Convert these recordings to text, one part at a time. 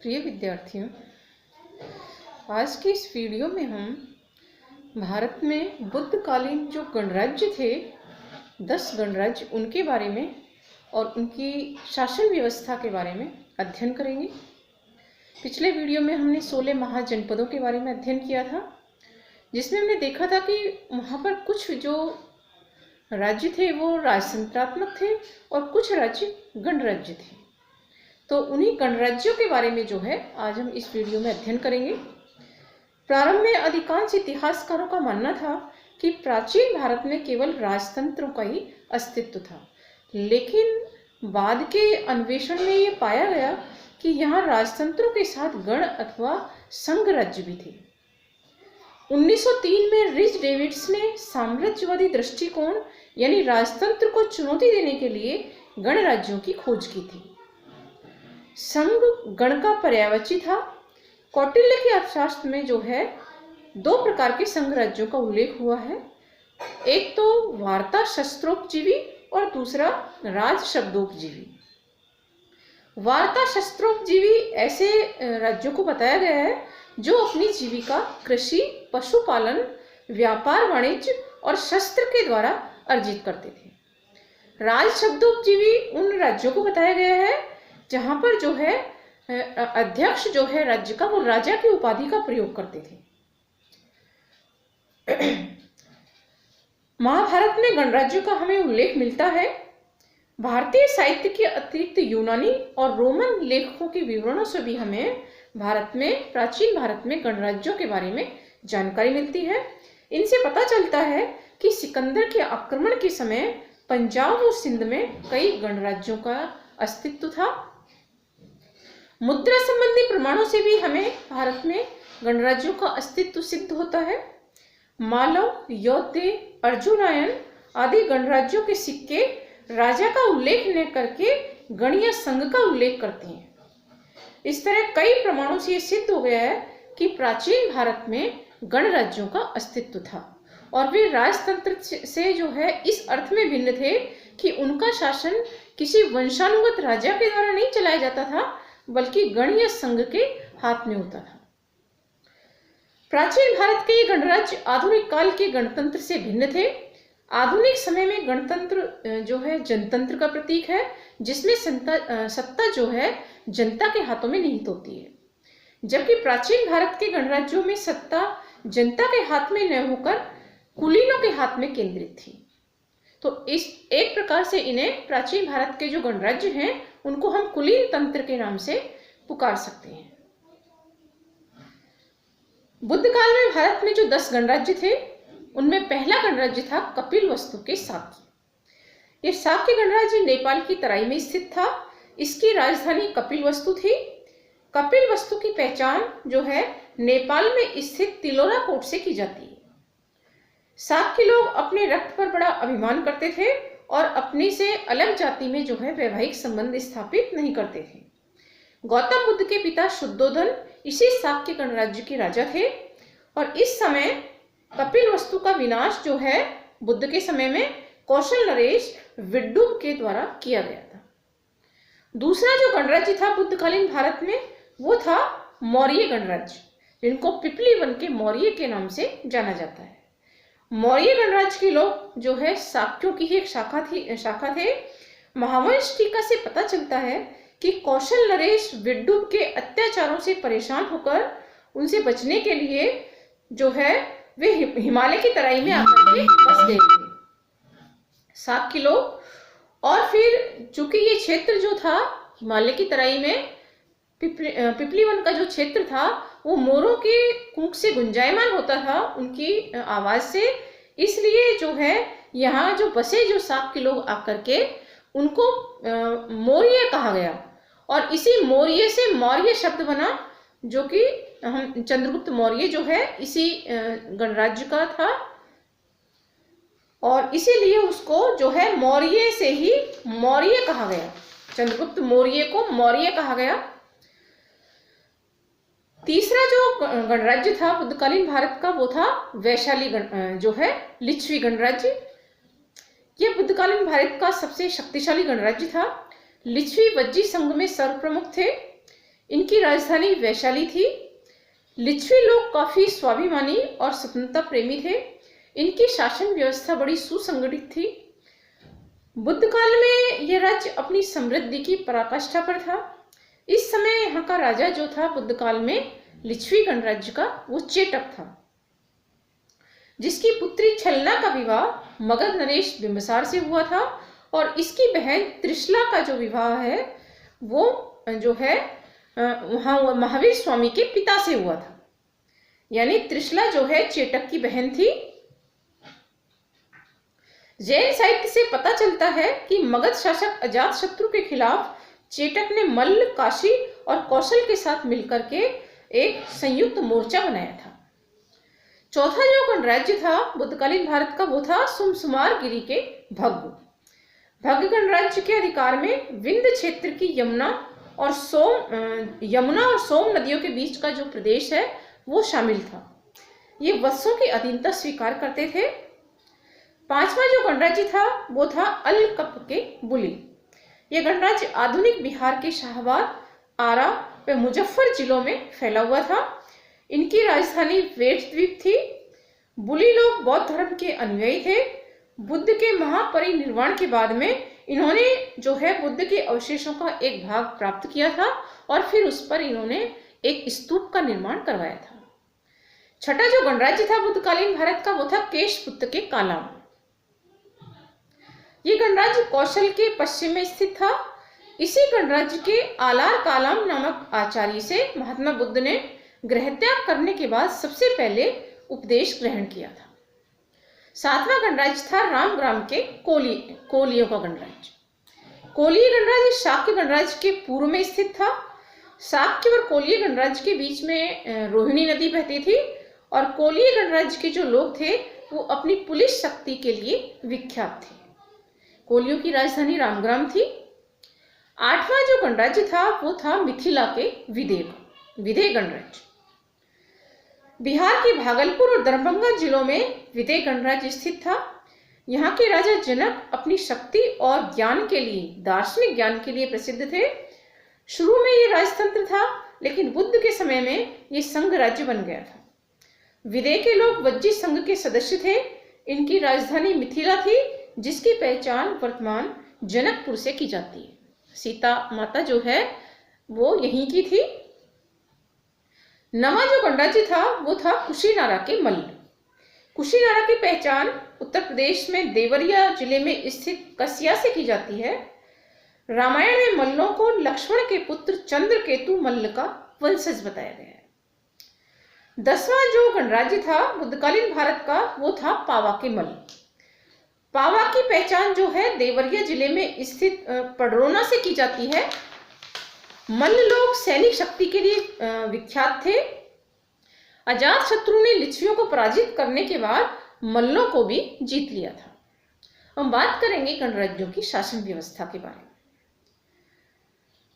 प्रिय विद्यार्थियों, आज की इस वीडियो में हम भारत में बुद्धकालीन जो गणराज्य थे, 10 गणराज्य, उनके बारे में और उनकी शासन व्यवस्था के बारे में अध्ययन करेंगे। पिछले वीडियो में हमने 16 महाजनपदों के बारे में अध्ययन किया था, जिसमें हमने देखा था कि वहाँ पर कुछ जो राज्य थे वो राजतंत्रात्मक थे और कुछ राज्य गणराज्य थे। तो उन्हीं गणराज्यों के बारे में जो है आज हम इस वीडियो में अध्ययन करेंगे। प्रारंभ में अधिकांश इतिहासकारों का मानना था कि प्राचीन भारत में केवल राजतंत्रों का ही अस्तित्व था, लेकिन बाद के अन्वेषण में ये पाया गया कि यहाँ राजतंत्रों के साथ गण अथवा संघ राज्य भी थे। 1903 में रिच डेविड्स ने साम्राज्यवादी दृष्टिकोण यानी राजतंत्र को चुनौती देने के लिए गणराज्यों की खोज की थी। संघ गण का पर्यायवाची था। कौटिल्य के अर्थशास्त्र में जो है 2 प्रकार के संघ राज्यों का उल्लेख हुआ है, एक तो वार्ता शस्त्रोपजीवी और दूसरा राज शब्दोपजीवी। वार्ता शस्त्रोपजीवी ऐसे राज्यों को बताया गया है जो अपनी जीविका कृषि, पशुपालन, व्यापार, वाणिज्य और शस्त्र के द्वारा अर्जित करते थे। राज शब्दोपजीवी उन राज्यों को बताया गया है जहां पर जो है अध्यक्ष जो है राज्य का वो राजा की उपाधि का प्रयोग करते थे। महाभारत में गणराज्यों का हमें उल्लेख मिलता है। भारतीय साहित्य के अतिरिक्त यूनानी और रोमन लेखकों के विवरणों से भी हमें प्राचीन भारत में गणराज्यों के बारे में जानकारी मिलती है। इनसे पता चलता है कि सिकंदर के आक्रमण के समय पंजाब और सिंध में कई गणराज्यों का अस्तित्व था। मुद्रा संबंधी प्रमाणों से भी हमें भारत में गणराज्यों का अस्तित्व सिद्ध होता है। मालव, यौधे, अर्जुनायन आदि गणराज्यों के सिक्के राजा का उल्लेख न करके गणीय संघ का उल्लेख करते हैं। इस तरह कई प्रमाणों से यह सिद्ध हो गया है कि प्राचीन भारत में गणराज्यों का अस्तित्व था और वे राजतंत्र से जो है इस अर्थ में भिन्न थे कि उनका शासन किसी वंशानुगत राजा के द्वारा नहीं चलाया जाता था, बल्कि गणीय संघ के हाथ में होता था। प्राचीन भारत के ये गणराज्य आधुनिक काल के गणतंत्र से भिन्न थे। आधुनिक समय में गणतंत्र जो है जनतंत्र का प्रतीक है, जिसमें सत्ता जो है जनता के हाथों में निहित होती है, जबकि प्राचीन भारत के गणराज्यों में सत्ता जनता के हाथ में न होकर कुलीनों के हाथ में केंद्रित थी। तो इस एक प्रकार से इन्हें प्राचीन भारत के जो गणराज्य हैं उनको हम कुलीन तंत्र के नाम से पुकार सकते हैं। बुद्ध काल में भारत में जो 10 गणराज्य थे उनमें पहला गणराज्य था कपिलवस्तु के साक्य। ये साक्य गणराज्य नेपाल की तराई में स्थित था। इसकी राजधानी कपिलवस्तु थी। कपिलवस्तु की पहचान जो है नेपाल में स्थित तिलोरा कोट से की जाती है। साक्य लोग अपने रक्त पर बड़ा अभिमान करते थे और अपनी से अलग जाति में जो है वैवाहिक संबंध स्थापित नहीं करते थे। गौतम बुद्ध के पिता शुद्धोधन इसी साक्य गणराज्य के राजा थे और इस समय कपिलवस्तु का विनाश जो है बुद्ध के समय में कौशल नरेश विड्डूम के द्वारा किया गया था। दूसरा जो गणराज्य था बुद्धकालीन भारत में वो था मौर्य गणराज्य, जिनको पिपलीवन के मौर्य के नाम से जाना जाता है। मौर्य गणराज्य के लोग जो है साक्यों की ही एक शाखा थे। महावंश टीका से पता चलता है कि कौशल नरेश विड्डूम के अत्याचारों से परेशान होकर उनसे बचने के लिए जो है वे हिमालय की तराई में आकर के बस गए थे साक्य लोग। और फिर चूंकि ये क्षेत्र जो था हिमालय की तराई में पिपलीवन का जो क्षेत्र था वो मोरों के कूक से गुंजायमान होता था, उनकी आवाज से, इसलिए जो है यहाँ जो बसे जो साक्य लोग आकर के उनको मौर्य कहा गया और इसी मौर्य से मौर्य शब्द बना, जो कि हम चंद्रगुप्त मौर्य जो है इसी गणराज्य का था और इसीलिए उसको जो है मौर्य से ही मौर्य कहा गया। चंद्रगुप्त मौर्य को मौर्य कहा गया। तीसरा जो गणराज्य था बुद्धकालीन भारत का वो था वैशाली जो है लिच्छवी गणराज्य। यह बुद्धकालीन भारत का सबसे शक्तिशाली गणराज्य था। लिच्छवी वज्जी संघ में सर्वप्रमुख थे। इनकी राजधानी वैशाली थी। लिच्छवी लोग काफी स्वाभिमानी और स्वतंत्रता प्रेमी थे। इनकी शासन व्यवस्था बड़ी सुसंगठित थी। बुद्ध काल में यह राज्य अपनी समृद्धि की पराकाष्ठा पर था। इस समय यहाँ का राजा जो था बुद्ध काल में लिच्छवी गणराज्य का, वो चेटक था, जिसकी पुत्री छलना का विवाह मगध नरेश बिंबिसार से हुआ था। और इसकी बहन त्रिशला का जो विवाह है वो जो है वहाँ महावीर स्वामी के पिता से हुआ था। यानी त्रिशला जो है चेटक की बहन थी। जैन साहित्य से पता चलता है कि मगध शासक अजातशत्रु के खिलाफ चेटक ने मल्ल, काशी और कौशल के साथ मिलकर के एक संयुक्त मोर्चा बनाया था। चौथा जो गणराज्य था बुद्धकालीन भारत का, वो था सुमसुमार गिरी के भग्ग। भग्ग गणराज्य के अधिकार में विंध्य क्षेत्र की यमुना और सोम नदियों के बीच का जो प्रदेश है वो शामिल था। ये वत्सों की अधीनता स्वीकार करते थे। पांचवा जो गणराज्य था वो था अलकप के बुली। यह गणराज्य आधुनिक बिहार के शाहबाद, आरा व मुजफ्फर जिलों में फैला हुआ था। इनकी राजधानी वेठद्वीप थी। बुली लोग बौद्ध धर्म के अनुयायी थे। बुद्ध के महापरिनिर्वाण के बाद में इन्होंने जो है बुद्ध के अवशेषों का एक भाग प्राप्त किया था और फिर उस पर इन्होंने एक स्तूप का निर्माण करवाया था। छठा जो गणराज्य था बुद्धकालीन भारत का, वो था केशपुत्र के कालाम। ये गणराज्य कौशल के पश्चिम में स्थित था। इसी गणराज्य के आलार कालाम नामक आचार्य से महात्मा बुद्ध ने गृहत्याग करने के बाद सबसे पहले उपदेश ग्रहण किया था। सातवां गणराज्य था रामग्राम के कोलियों का गणराज्य। कोलीय गणराज्य शाक्य गणराज्य के पूर्व में स्थित था। शाक्य और कोलीय गणराज्य के बीच में रोहिणी नदी बहती थी और कोलीय गणराज्य के जो लोग थे वो अपनी पुलिस शक्ति के लिए विख्यात थे। कोलियों की राजधानी रामग्राम थी। आठवां जो गणराज्य था वो था मिथिला के विदेह गणराज्य। बिहार के भागलपुर और दरभंगा जिलों में विदेह गणराज्य स्थित था। यहाँ के राजा जनक अपनी शक्ति और ज्ञान के लिए, दार्शनिक ज्ञान के लिए प्रसिद्ध थे। शुरू में ये राजतंत्र था, लेकिन बुद्ध के समय में ये संघ राज्य बन गया था। विदेह के लोग वज्जी संघ के सदस्य थे। इनकी राजधानी मिथिला थी, जिसकी पहचान वर्तमान जनकपुर से की जाती है। सीता माता जो है वो यहीं की थी। नवा जो गणराज्य था वो था कुशीनारा के मल्ल। कुशीनारा की पहचान उत्तर प्रदेश में देवरिया जिले में स्थित कसिया से की जाती है। रामायण में मल्लों को लक्ष्मण के पुत्र चंद्रकेतु मल्ल का वंशज बताया गया है। 10वां जो गणराज्य था बुद्धकालीन भारत का, वो था पावा के मल्ल। पावा की पहचान जो है देवरिया जिले में स्थित पडरौना से की जाती है। मल्ल लोग सैनिक शक्ति के लिए विख्यात थे। अजातशत्रु ने लिच्छवियों को पराजित करने के बाद मल्लों को भी जीत लिया था। हम बात करेंगे गणराज्यों की शासन व्यवस्था के बारे में।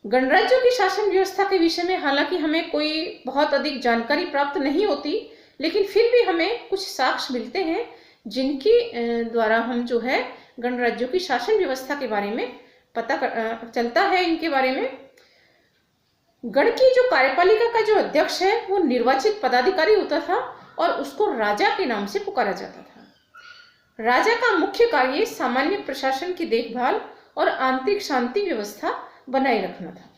गणराज्यों की शासन व्यवस्था के विषय में हालांकि हमें कोई बहुत अधिक जानकारी प्राप्त नहीं होती, लेकिन फिर भी हमें कुछ साक्ष्य मिलते हैं जिनकी द्वारा हम जो है गणराज्यों की शासन व्यवस्था के बारे में पता चलता है। इनके बारे में गण की जो कार्यपालिका का जो अध्यक्ष है वो निर्वाचित पदाधिकारी होता था और उसको राजा के नाम से पुकारा जाता था। राजा का मुख्य कार्य सामान्य प्रशासन की देखभाल और आंतरिक शांति व्यवस्था बनाए रखना था।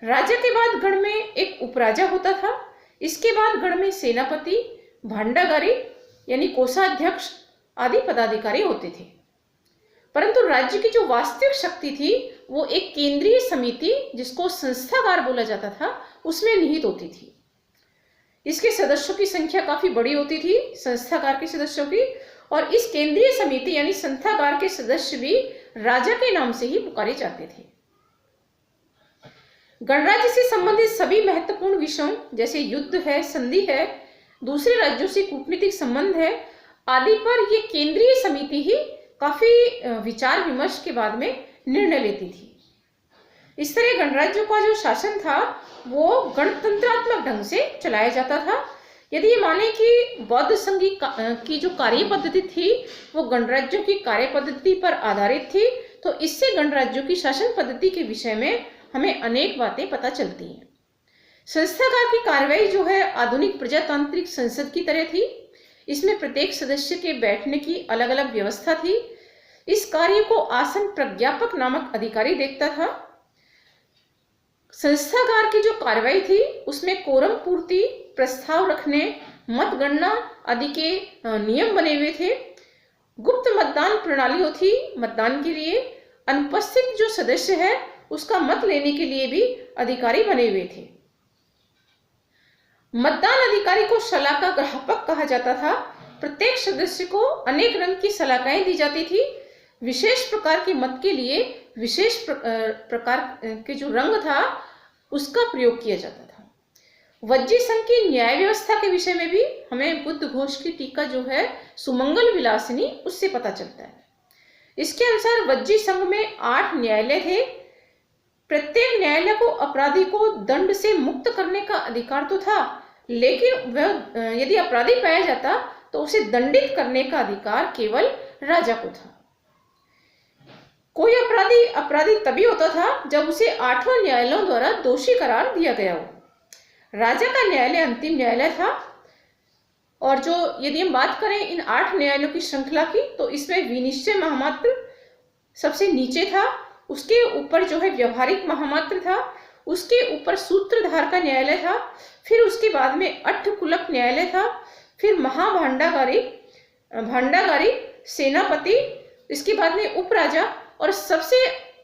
राजा के बाद गण में एक उपराजा होता था। इसके बाद गण में सेनापति, भांडागारी यानी कोषाध्यक्ष आदि पदाधिकारी होते थे। परंतु राज्य की जो वास्तविक शक्ति थी वो एक केंद्रीय समिति, जिसको संस्थागार बोला जाता था, उसमें निहित होती थी। इसके सदस्यों की संख्या काफी बड़ी होती थी, संस्थागार के सदस्यों की, और इस केंद्रीय समिति यानी संस्थागार के सदस्य भी राजा के नाम से ही पुकारे जाते थे। गणराज्य से संबंधित सभी महत्वपूर्ण विषयों जैसे युद्ध है, संधि है, दूसरे राज्यों से कूटनीतिक संबंध है आदि पर यह केंद्रीय समिति ही काफी विचार विमर्श के बाद में निर्णय लेती थी। इस तरह गणराज्यों का जो शासन था वो गणतंत्रात्मक ढंग से चलाया जाता था। यदि ये माने कि बौद्ध संघ की जो कार्य पद्धति थी वो गणराज्यों की कार्य पद्धति पर आधारित थी, तो इससे गणराज्यों की शासन पद्धति के विषय में हमें अनेक बातें पता चलती हैं। संस्थागार की कार्रवाई जो है आधुनिक प्रजातांत्रिक संसद की तरह थी। इसमें प्रत्येक सदस्य के बैठने की अलग अलग व्यवस्था थी। इस कार्य को आसन प्रज्ञापक नामक अधिकारी देखता था। संस्थागार की जो कार्रवाई थी उसमें कोरम पूर्ति, प्रस्ताव रखने, मतगणना आदि के नियम बने हुए थे। गुप्त मतदान प्रणालियों थी मतदान के लिए। अनुपस्थित जो सदस्य है उसका मत लेने के लिए भी अधिकारी बने हुए थे। मतदान अधिकारी को सलाका ग्राहक कहा जाता था। प्रत्येक सदस्य को अनेक रंग की सलाकाएं दी जाती थी। विशेष प्रकार के मत के लिए विशेष प्रकार के जो रंग था उसका प्रयोग किया जाता था। वज्जी संघ की न्याय व्यवस्था के विषय में भी हमें बुद्ध घोष की टीका जो है सुमंगल विलासिनी उससे पता चलता है। इसके अनुसार वज्जी संघ में 8 न्यायालय थे। प्रत्येक न्यायालय को अपराधी को दंड से मुक्त करने का अधिकार तो था, लेकिन वह यदि अपराधी पाया जाता तो उसे दंडित करने का अधिकार केवल राजा को था। कोई अपराधी तभी होता था जब उसे 8 न्यायालयों द्वारा दोषी करार दिया गया हो। राजा का न्यायालय अंतिम न्यायालय था। और जो यदि हम बात करें इन 8 न्यायालयों की श्रृंखला की, तो इसमें विनिश्चय महामात्र सबसे नीचे था। उसके ऊपर जो है व्यवहारिक महामात्र था। उसके ऊपर सूत्रधार का न्यायालय था। फिर उसके बाद में अट्ठकुलक न्यायालय था। फिर भांडागारी, सेनापति, इसके बाद में उपराजा, और सबसे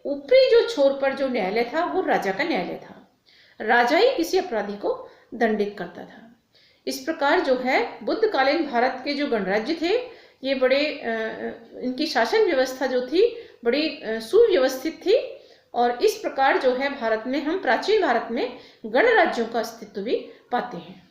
ऊपरी जो छोर पर जो न्यायालय था वो राजा का न्यायालय था। राजा ही किसी अपराधी को दंडित करता था। इस प्रकार जो है बुद्धकालीन भारत के जो गणराज्य थे ये बड़े इनकी शासन व्यवस्था जो थी बड़ी सुव्यवस्थित थी। और इस प्रकार जो है भारत में हम प्राचीन भारत में गणराज्यों का अस्तित्व भी पाते हैं।